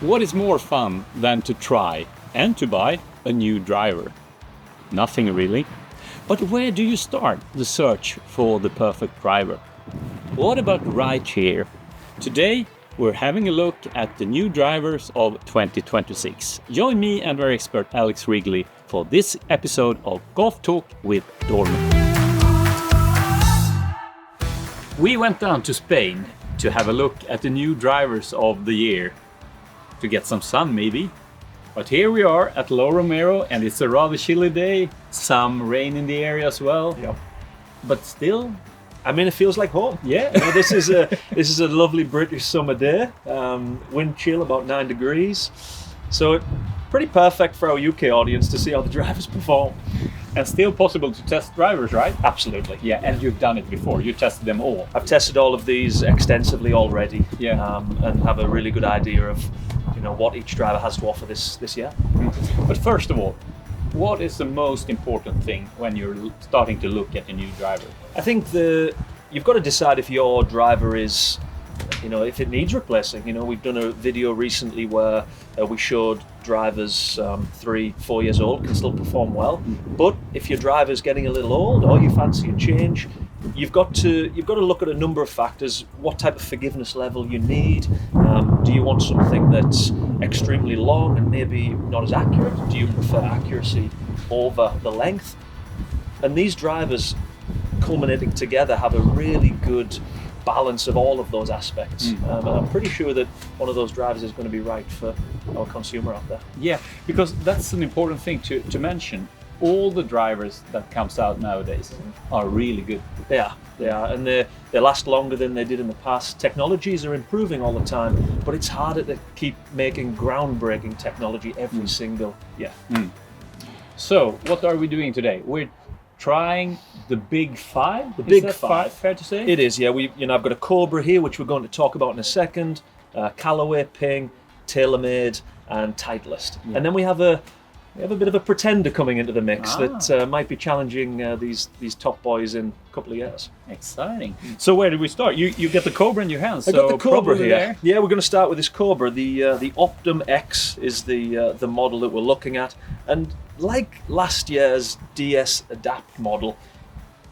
What is more fun than to try and to buy a new driver? Nothing really. But where do you start the search for the perfect driver? What about right here? Today we're having a look at the new drivers of 2026. Join me and our expert Alex Wrigley for this episode of GolfTalk with Dormy. We went down to Spain to have a look at the new drivers of the year. To get some sun maybe. But here we are at Lo Romero and it's a rather chilly day. Some rain in the area as well. Yep. But still, I mean, it feels like home. Yeah. You know, this is a lovely British summer day. Wind chill about 9 degrees. So pretty perfect for our UK audience to see how the drivers perform. And still possible to test drivers, right? Absolutely. Yeah, and you've done it before. You tested them all. I've tested all of these extensively already. Yeah. And have a really good idea of, you know, what each driver has to offer this year. But first of all, what is the most important thing when you're starting to look at a new driver? I think you've got to decide if your driver is, you know, if it needs replacing. You know, we've done a video recently where we showed drivers 3-4 years old can still perform well. But if your driver's getting a little old or you fancy a change, you've got to look at a number of factors. What type of forgiveness level you need? Do you want something that's extremely long and maybe not as accurate? Do you prefer accuracy over the length? And these drivers culminating together have a really good balance of all of those aspects. And I'm pretty sure that one of those drivers is going to be right for our consumer out there. Yeah, because that's an important thing to mention. All the drivers that comes out nowadays are really good. They are, and they last longer than they did in the past. Technologies are improving all the time, but it's harder to keep making groundbreaking technology every single year. So, what are we doing today? We're trying the Big Five. The Big Five. Fair to say? It is, yeah. I've got a Cobra here, which we're going to talk about in a second. Callaway, Ping, TaylorMade, and Titleist. Yeah. And then we have a bit of a pretender coming into the mix that might be challenging these top boys in a couple of years. Exciting. So where do we start? You get the Cobra in your hands. I got the Cobra here. There. Yeah, we're going to start with this Cobra. The Optum X is the model that we're looking at, and like last year's DS Adapt model,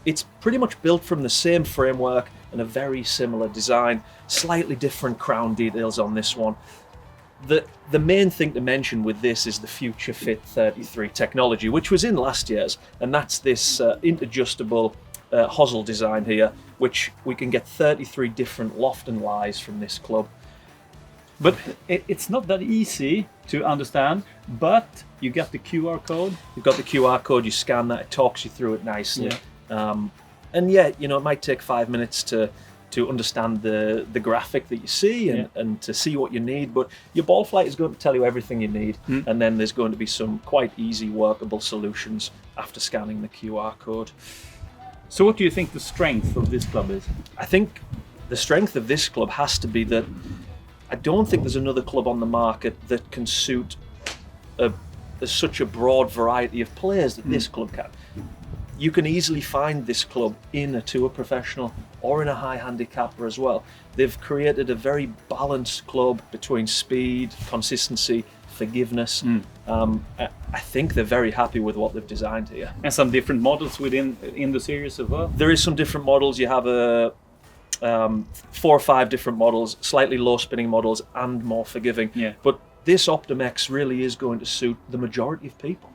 it's pretty much built from the same framework and a very similar design. Slightly different crown details on this one. The main thing to mention with this is the Future Fit 33 technology, which was in last year's, and that's this inadjustable hosel design here, which we can get 33 different loft and lies from this club. But it's not that easy to understand, but you get the QR code. You've got the QR code, you scan that, it talks you through it nicely. Yeah. And yeah, you know, it might take 5 minutes to understand the graphic that you see and to see what you need, but your ball flight is going to tell you everything you need, and then there's going to be some quite easy workable solutions after scanning the QR code. So what do you think the strength of this club is? I think the strength of this club has to be that I don't think there's another club on the market that can suit such a broad variety of players that this club can. You can easily find this club in a tour professional or in a high handicapper as well. They've created a very balanced club between speed, consistency, forgiveness. I think they're very happy with what they've designed here. And some different models in the series as well? There is some different models. You have 4 or 5 different models, slightly low spinning models and more forgiving. Yeah. But this Optum X really is going to suit the majority of people.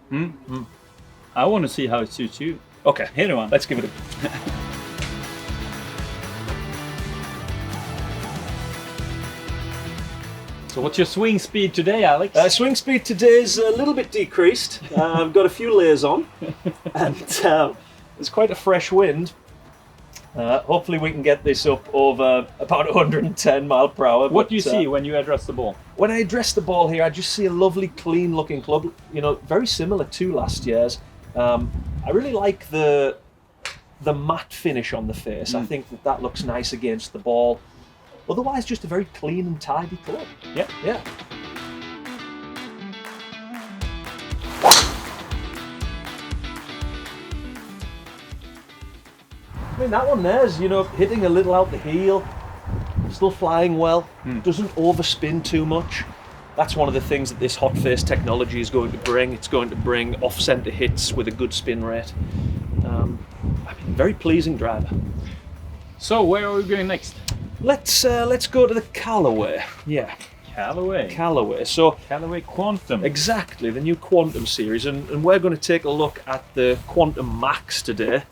I want to see how it suits you. Okay, hit it on. Let's give it a... So what's your swing speed today, Alex? Swing speed today is a little bit decreased. I've got a few layers on, and there's quite a fresh wind. Hopefully we can get this up over about 110 mile per hour. What do you see when you address the ball? When I address the ball here, I just see a lovely, clean looking club, you know, very similar to last year's. I really like the matte finish on the face. I think that looks nice against the ball. Otherwise, just a very clean and tidy club. Yeah. I mean, that one there's, you know, hitting a little out the heel, still flying well, doesn't overspin too much. That's one of the things that this hot face technology is going to bring. It's going to bring off-center hits with a good spin rate. Very pleasing driver. So where are we going next? Let's go to the Callaway. Yeah. Callaway. So Callaway Quantum. Exactly, the new Quantum series, and we're going to take a look at the Quantum Max today.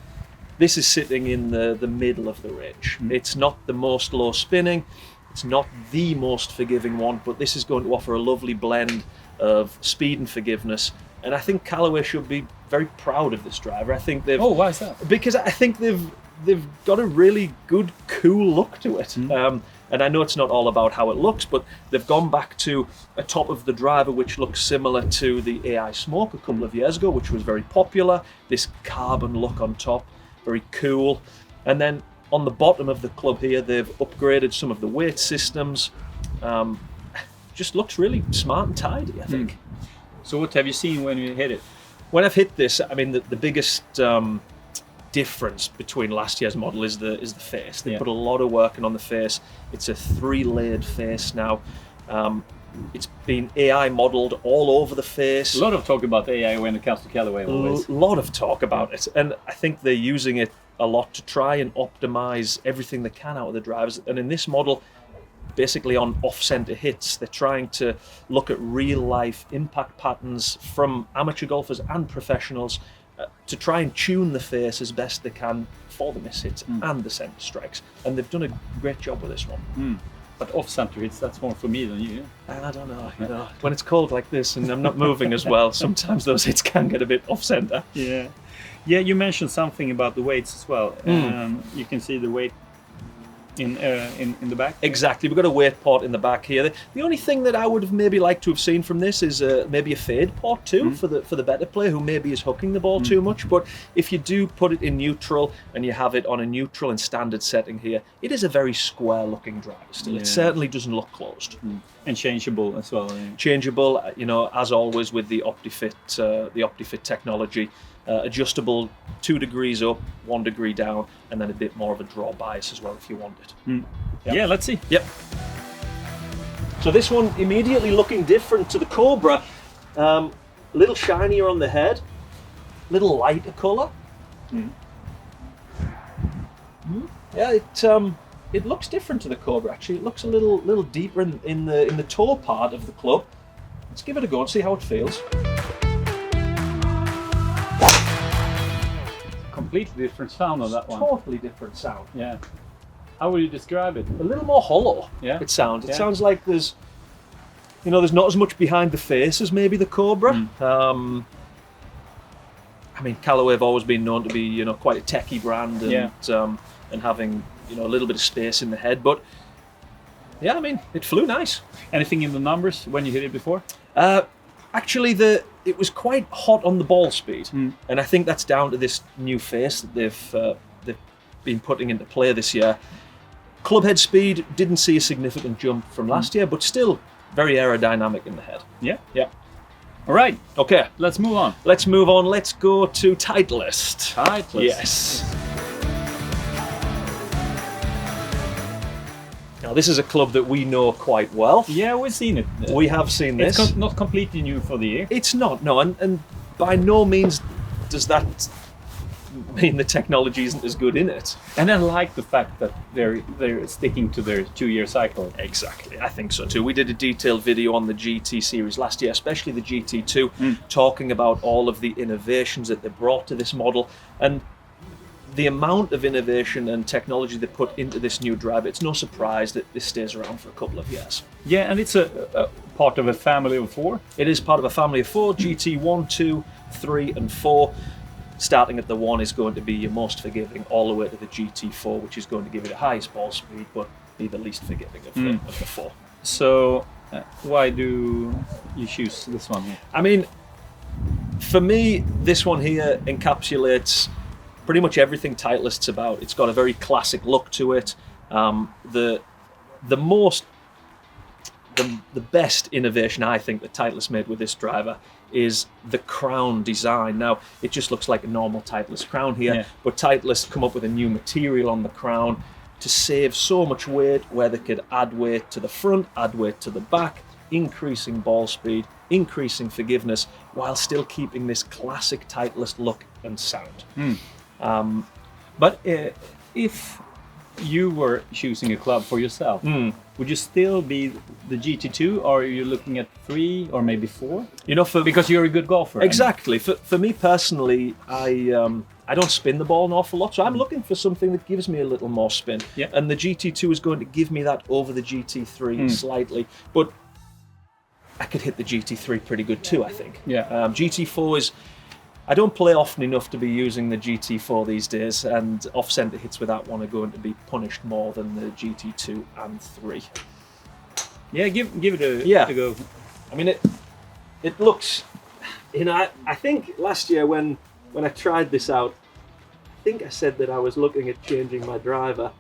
This is sitting in the middle of the range. It's not the most low spinning, it's not the most forgiving one, but this is going to offer a lovely blend of speed and forgiveness. And I think Callaway should be very proud of this driver. I think they've. Oh, why is that? Because I think they've got a really good, cool look to it. And I know it's not all about how it looks, but they've gone back to a top of the driver which looks similar to the AI Smoke a couple of years ago, which was very popular. This carbon look on top, very cool. And then on the bottom of the club here, they've upgraded some of the weight systems. Just looks really smart and tidy, I think. So what have you seen when you hit it? When I've hit this, I mean, the biggest difference between last year's model is the face. They put a lot of work in on the face. It's a 3-layered face now. It's been AI modeled all over the face. A lot of talk about AI when it comes to Callaway always. A lot of talk about it, and I think they're using it a lot to try and optimize everything they can out of the drivers. And in this model, basically on off-center hits, they're trying to look at real-life impact patterns from amateur golfers and professionals to try and tune the face as best they can for the miss hits and the center strikes. And they've done a great job with this one. But off-center hits, that's more for me than you. I don't know, when it's cold like this and I'm not moving as well, sometimes those hits can get a bit off-center. Yeah, you mentioned something about the weights as well. You can see the weight in the back. Exactly, we've got a weight port in the back here. The only thing that I would have maybe liked to have seen from this is maybe a fade port too for the better player who maybe is hooking the ball too much. But if you do put it in neutral and you have it on a neutral and standard setting here, it is a very square looking driver still. It certainly doesn't look closed. And changeable as well. Changeable, as always with the OptiFit technology. Adjustable 2 degrees up, 1 degree down, and then a bit more of a draw bias as well if you want it. Yeah, let's see. Yep. So this one immediately looking different to the Cobra. A little shinier on the head, little lighter colour. Yeah, it looks different to the Cobra actually. It looks a little deeper in the toe part of the club. Let's give it a go and see how it feels. Completely different sound on that one. Totally different sound. Yeah. How would you describe it? A little more hollow. Yeah. It sounds. It sounds like there's not as much behind the face as maybe the Cobra. I mean, Callaway have always been known to be quite a techie brand and having a little bit of space in the head, but yeah, I mean, it flew nice. Anything in the numbers when you hit it before? Actually, it was quite hot on the ball speed, and I think that's down to this new face that they've been putting into play this year. Club head speed didn't see a significant jump from last year, but still very aerodynamic in the head. Yeah. All right. Okay. Let's move on. Let's go to Titleist. Titleist. Yes. Now, this is a club that we know quite well. Yeah, we've seen it. We have seen this. It's not completely new for the year. It's not, no, and by no means does that mean the technology isn't as good in it. And I like the fact that they're sticking to their 2-year cycle. Exactly, I think so too. We did a detailed video on the GT series last year, especially the GT2, talking about all of the innovations that they brought to this model, and the amount of innovation and technology they put into this new driver. It's no surprise that this stays around for a couple of years. Yeah, and it's a part of a family of 4. It is part of a family of 4, GT1, 2, 3 and 4. Starting at the 1 is going to be your most forgiving, all the way to the GT4, which is going to give you the highest ball speed, but be the least forgiving of the 4. So why do you choose this one here? I mean, for me, this one here encapsulates pretty much everything Titleist's about. It's got a very classic look to it. The best innovation I think that Titleist made with this driver is the crown design. Now, it just looks like a normal Titleist crown here, but Titleist come up with a new material on the crown to save so much weight, where they could add weight to the front, add weight to the back, increasing ball speed, increasing forgiveness, while still keeping this classic Titleist look and sound. But if you were choosing a club for yourself, would you still be the GT2, or are you looking at 3 or maybe 4? You know, because you're a good golfer. Exactly. For me personally, I don't spin the ball an awful lot, so I'm looking for something that gives me a little more spin. Yeah. And the GT2 is going to give me that over the GT3 slightly, but I could hit the GT3 pretty good too, I think. Yeah. GT4 is, I don't play often enough to be using the GT4 these days, and off-centre hits with that one are going to be punished more than the GT2 and 3. Yeah, give it a go. I mean, it looks, you know, I think last year when I tried this out, I think I said that I was looking at changing my driver,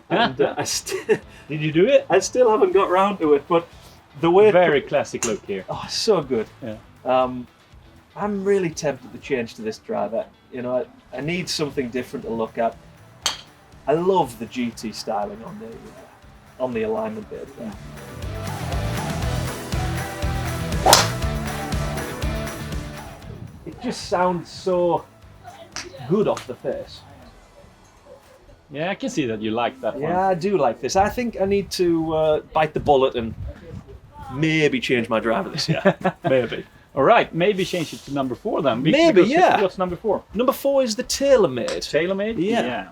and Did you do it? I still haven't got round to it, but the way Very classic look here. oh, so good. Yeah. I'm really tempted to change to this driver. You know, I need something different to look at. I love the GT styling on the alignment bit there. It just sounds so good off the face. Yeah, I can see that you like that one. Yeah, I do like this. I think I need to bite the bullet and maybe change my driver this year. Maybe. All right, maybe change it to number 4 then. Maybe, Because yeah. What's number 4? Number 4 is the TaylorMade. TaylorMade? Yeah.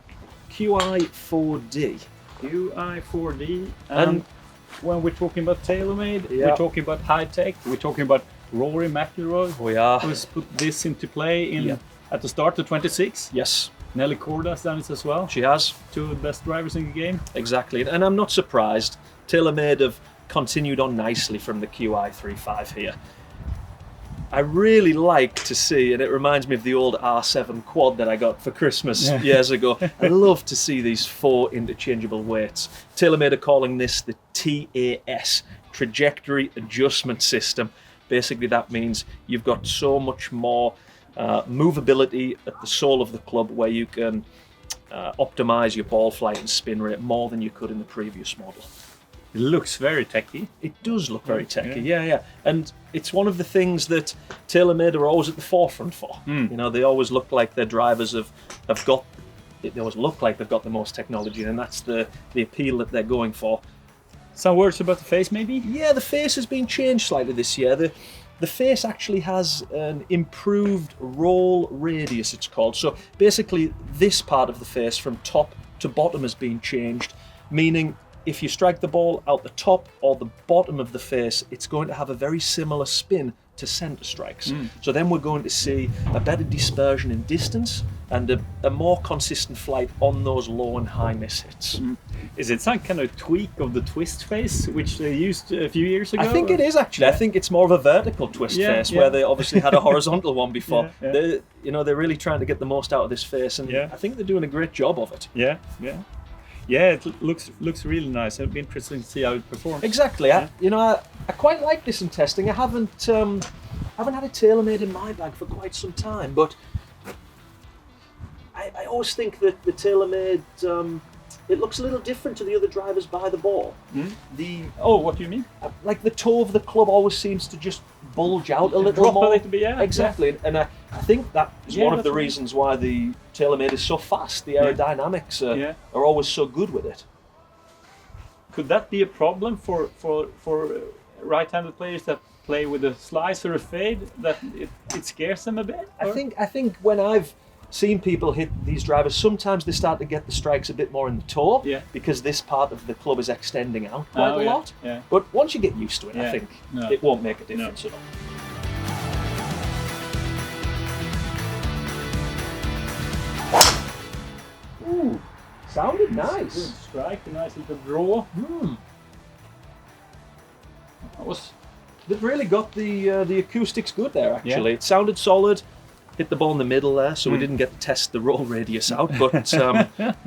Qi4D. Qi4D. And And when we're talking about TaylorMade, Yeah. we're talking about high tech. We're talking about Rory McIlroy, we are. who's put this into play Yeah. at the start of 26. Yes, Nelly Korda's done it as well. she has. 2 of the best drivers in the game. Exactly. And I'm not surprised. TaylorMade have continued on nicely from the Qi35 here. I really like to see, and it reminds me of the old R7 quad that I got for Christmas years ago. I love to see these 4 interchangeable weights. TaylorMade are calling this the TAS, Trajectory Adjustment System. Basically, that means you've got so much more movability at the sole of the club, where you can optimize your ball flight and spin rate more than you could in the previous model. It looks very techy. It does look very techy, yeah. And it's one of the things that TaylorMade are always at the forefront for. You know, they always look like their drivers have got, they always look like they've got the most technology, and that's the appeal that they're going for. Some words about the face, maybe? Yeah, the face has been changed slightly this year. The face actually has an improved roll radius, it's called. So basically, this part of the face from top to bottom has been changed, meaning if you strike the ball out the top or the bottom of the face, it's going to have a very similar spin to center strikes. So then we're going to see a better dispersion in distance and a more consistent flight on those low and high miss hits. Is it some kind of tweak of the twist face, which they used a few years ago? I think it is actually. I think it's more of a vertical twist face, where they obviously had a horizontal one before. Yeah. They're really trying to get the most out of this face, and I think they're doing a great job of it. Yeah, it looks really nice. It'll be interesting to see how it performs. Exactly. I quite like this in testing. I haven't had a TaylorMade in my bag for quite some time, but I always think that the TaylorMade it looks a little different to the other drivers by the ball. What do you mean? Like the toe of the club always seems to just bulge out a little Drop more. a little bit, yeah. Exactly, and I think that is one of the reasons why the TaylorMade is so fast. The aerodynamics are always so good with it. Could that be a problem for right-handed players that play with a slice or a fade, that it scares them a bit? I think when I've seen people hit these drivers, sometimes they start to get the strikes a bit more in the toe, because this part of the club is extending out quite a lot. Yeah. But once you get used to it, I think it won't make a difference at all. Ooh, sounded nice. Good strike, a nice little draw. They've really got the acoustics good there, actually. It sounded solid. Hit the ball in the middle there, so we didn't get to test the roll radius out. But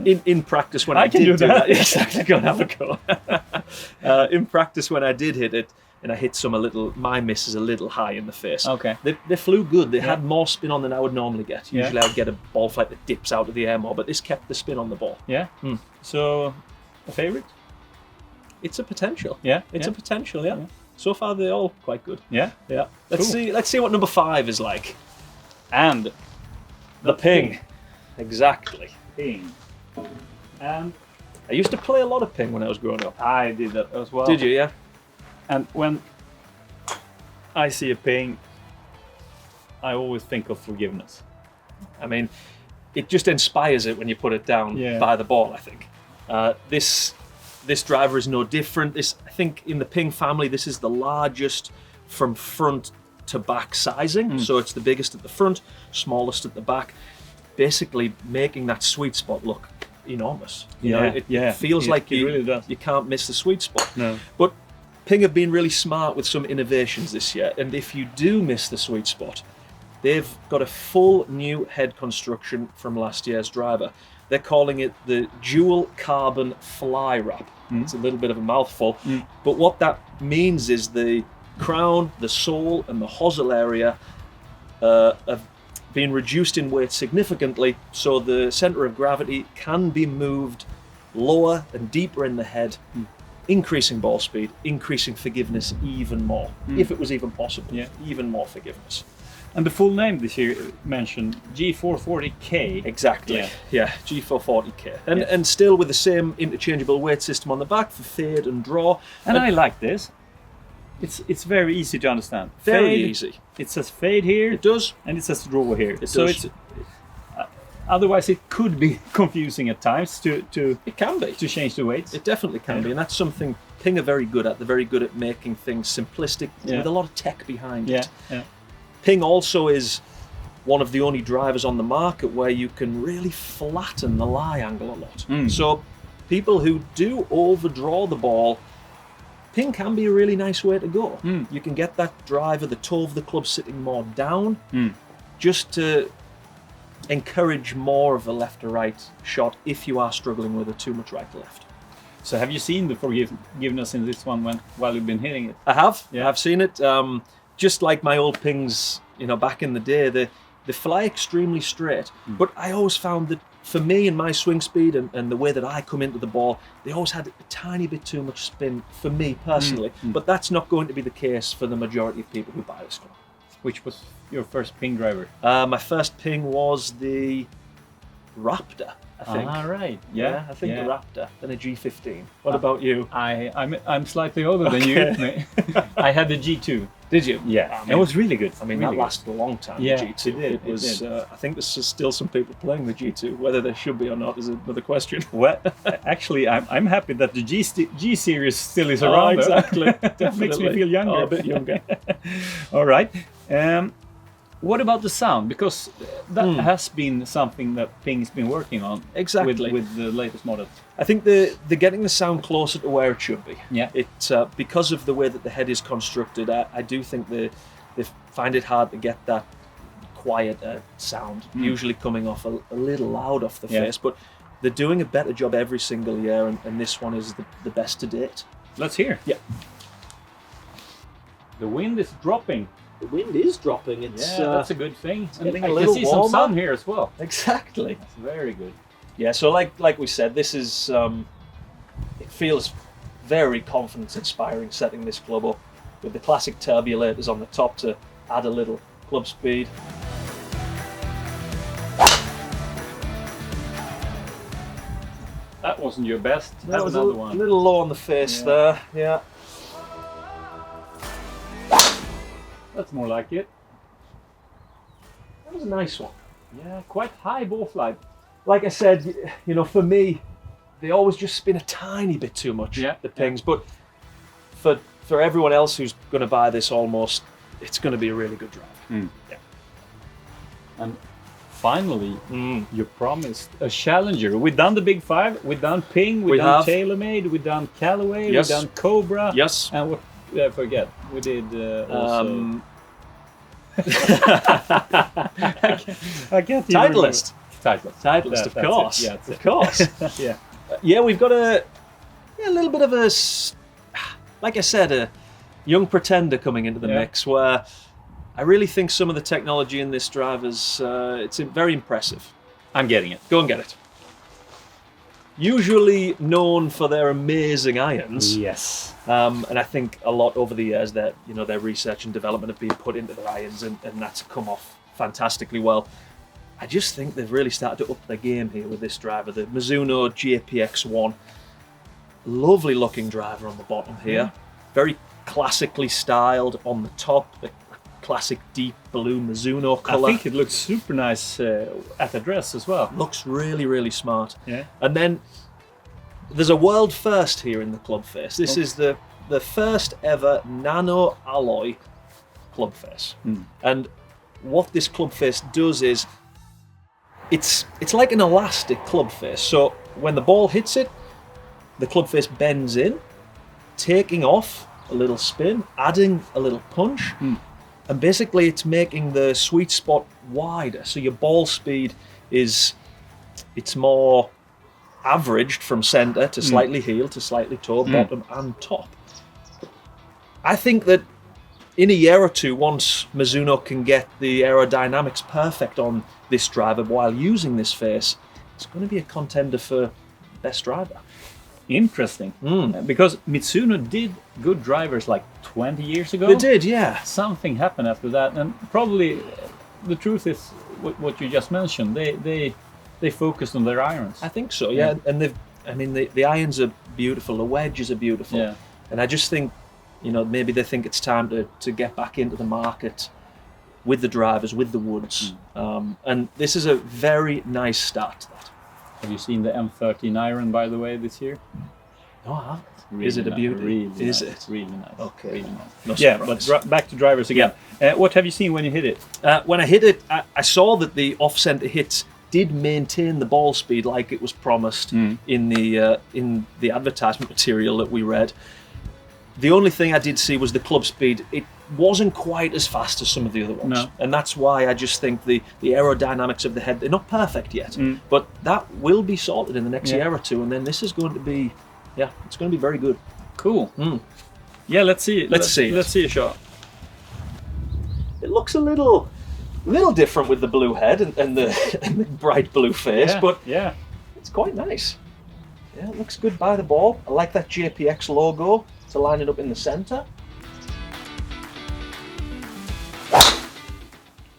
in practice, when I did do that, exactly, go and have a go. In practice, when I did hit it, and I hit some my miss is a little high in the face. Okay. They flew good. They had more spin on than I would normally get. Usually I would get a ball flight that dips out of the air more, but this kept the spin on the ball. Yeah. So, a favorite? It's a potential. Yeah. It's a potential, yeah. so far they're all quite good. Yeah. Yeah. Let's Cool. see what number 5 is like. And The ping. Exactly. ping. And I used to play a lot of ping when I was growing up. I did that as well. Did you? Yeah. And when I see a ping, I always think of forgiveness. I mean, it just inspires it when you put it down by the ball, I think. This driver is no different. I think in the Ping family, this is the largest from front to back sizing. So it's the biggest at the front, smallest at the back, basically making that sweet spot look enormous. You know, it feels like you really does. You can't miss the sweet spot. No. But Ping have been really smart with some innovations this year, and if you do miss the sweet spot, they've got a full new head construction from last year's driver. They're calling it the dual carbon fly wrap. It's a little bit of a mouthful, but what that means is the crown, the sole, and the hosel area have been reduced in weight significantly, so the center of gravity can be moved lower and deeper in the head, increasing ball speed, increasing forgiveness even more, if it was even possible. Even more forgiveness. And the full name this year mentioned G440 K. Exactly. Yeah, G440 K. And still with the same interchangeable weight system on the back for fade and draw. And I like this. It's very easy to understand. Very Fade, easy. It says fade here. It does. And it says draw here. It so does. it's otherwise it could be confusing at times to It can be. to change the weights. It definitely can be, and that's something Ping are very good at. They're very good at making things simplistic with a lot of tech behind it. Yeah. Ping also is one of the only drivers on the market where you can really flatten the lie angle a lot. So people who do overdraw the ball, Ping can be a really nice way to go. You can get that driver, the toe of the club sitting more down, just to encourage more of a left to right shot if you are struggling with a too much right to left. So have you seen the forgiveness in this one while you've been hitting it? I have. Yeah. I've seen it. Just like my old Pings, back in the day, they fly extremely straight. But I always found that for me and my swing speed and the way that I come into the ball, they always had a tiny bit too much spin for me personally. But that's not going to be the case for the majority of people who buy this club. Which was your first Ping driver? My first Ping was the Raptor, I think. Ah, right. I think the Raptor, then a G15. What about you? I'm slightly older than you. I had the G2. Did you? Yeah, I mean, it was really good. I mean, really that lasted a long time. Yeah, the G2. it did, It was. it did. I think there's still some people playing the G2. Whether there should be or not is another question. Well, actually, I'm happy that the G series still is around. Oh, exactly. That makes me feel younger. Oh, a bit younger. All right. What about the sound? Because that has been something that Ping's been working on. Exactly. With the latest models. I think they're getting the sound closer to where it should be. Yeah. It because of the way that the head is constructed, I do think they find it hard to get that quieter sound, usually coming off a little loud off the face. But they're doing a better job every single year, and this one is the best to date. Let's hear. Yeah. The wind is dropping. The wind is dropping. It's that's a good thing. And getting I a little can see warmer. some sun here as well. Exactly. That's very good. Yeah, so like we said, this is it feels very confidence-inspiring setting this club up with the classic turbulators on the top to add a little club speed. That wasn't your best. That was a another one. little low on the face there. Yeah. That's more like it. That was a nice one. Yeah, quite high ball flight. Like I said, for me, they always just spin a tiny bit too much, the Pings. But for everyone else who's going to buy this almost, it's going to be a really good drive. Yeah. And finally, you promised a challenger. We've done the Big Five. We've done Ping. We've done TaylorMade. We've done Callaway. Yes. We've done Cobra. Yes. And what did I forget? We did also... I can't even Titleist. remember. Titleist, of course. Yeah, of course. Yeah. Yeah, we've got a little bit of like I said, a young pretender coming into the mix where I really think some of the technology in this drive is it's very impressive. I'm getting it. Go and get it. usually known for their amazing irons. Yes. And I think a lot over the years that their research and development have been put into their irons, and that's come off fantastically well. I just think they've really started to up their game here with this driver, the Mizuno JPX One. Lovely looking driver on the bottom here, very classically styled on the top, the classic deep blue Mizuno colour. I think it looks super nice at the dress as well. Looks really, really smart. Yeah. And then there's a world first here in the club face. This is the first ever nano alloy club face. And what this club face does is it's like an elastic club face. So when the ball hits it, the club face bends in, taking off a little spin, adding a little punch, and basically it's making the sweet spot wider. So your ball speed it's more averaged from centre to slightly heel to slightly toe, bottom and top. I think that in a year or two, once Mizuno can get the aerodynamics perfect on this driver while using this face, it's going to be a contender for best driver. Interesting. Because Mizuno did good drivers like 20 years ago. They did, yeah. Something happened after that, and probably the truth is what you just mentioned. They focused on their irons. I think so, yeah. And the irons are beautiful, the wedges are beautiful. Yeah. And I just think, maybe they think it's time to get back into the market with the drivers, with the woods. And this is a very nice start to that. Have you seen the M13 iron, by the way, this year? No, I haven't. Really is it a beauty? Really is nice. it? Really nice. Okay. Really nice. No Yeah, surprise. but back to drivers again. What have you seen when you hit it? When I hit it, I saw that the off-centre hits did maintain the ball speed like it was promised in the advertisement material that we read. The only thing I did see was the club speed. It wasn't quite as fast as some of the other ones. No. And that's why I just think the aerodynamics of the head, they're not perfect yet, but that will be sorted in the next year or two, and then this is going to be, it's going to be very good. Cool. Yeah, let's see it. Let's see it. Let's see a shot. It looks a little different with the blue head and the bright blue face, but it's quite nice. Yeah, it looks good by the ball. I like that JPX logo to line it up in the centre.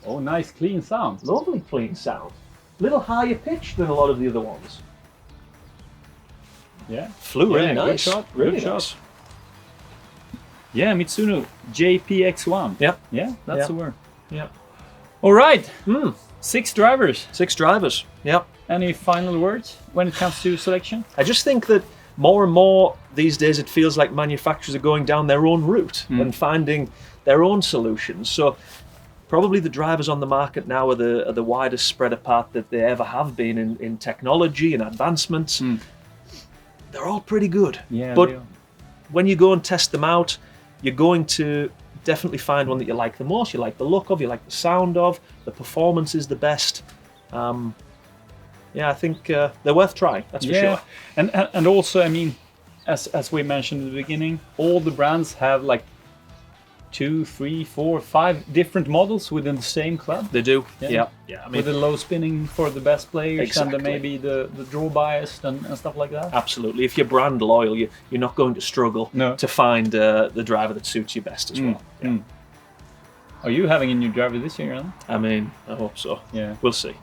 Oh, nice clean sound. Lovely clean sound. A little higher pitched than a lot of the other ones. Yeah. Flew really nice. Good shot. Really Good nice. shot. Yeah, Mizuno JPX One. Yeah. Yeah, that's the word. Yeah. All right. 6 drivers. 6 drivers. Yeah. Any final words when it comes to selection? I just think that more and more these days it feels like manufacturers are going down their own route and finding their own solutions. So probably the drivers on the market now are the widest spread apart that they ever have been in technology and advancements. They're all pretty good. Yeah, but when you go and test them out, you're going to definitely find one that you like the most, you like the look of, you like the sound of, the performance is the best. I think they're worth trying, that's for sure. And also, I mean, as we mentioned in the beginning, all the brands have like 2, 3, 4, 5 different models within the same club. They do. Yeah. I mean, with the low spinning for the best players Exactly. and maybe the draw biased and stuff like that. absolutely. If you're brand loyal, you're not going to struggle No. to find the driver that suits you best as well. Yeah. Are you having a new driver this year, Alan? I mean, I hope so. Yeah. We'll see.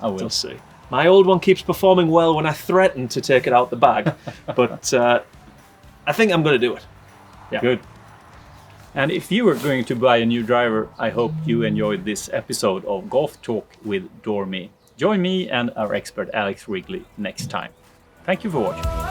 I will. We'll see. My old one keeps performing well when I threaten to take it out the bag, but I think I'm going to do it. Yeah. Good. And if you are going to buy a new driver, I hope you enjoyed this episode of Golf Talk with Dormy. Join me and our expert Alex Wrigley next time. Thank you for watching.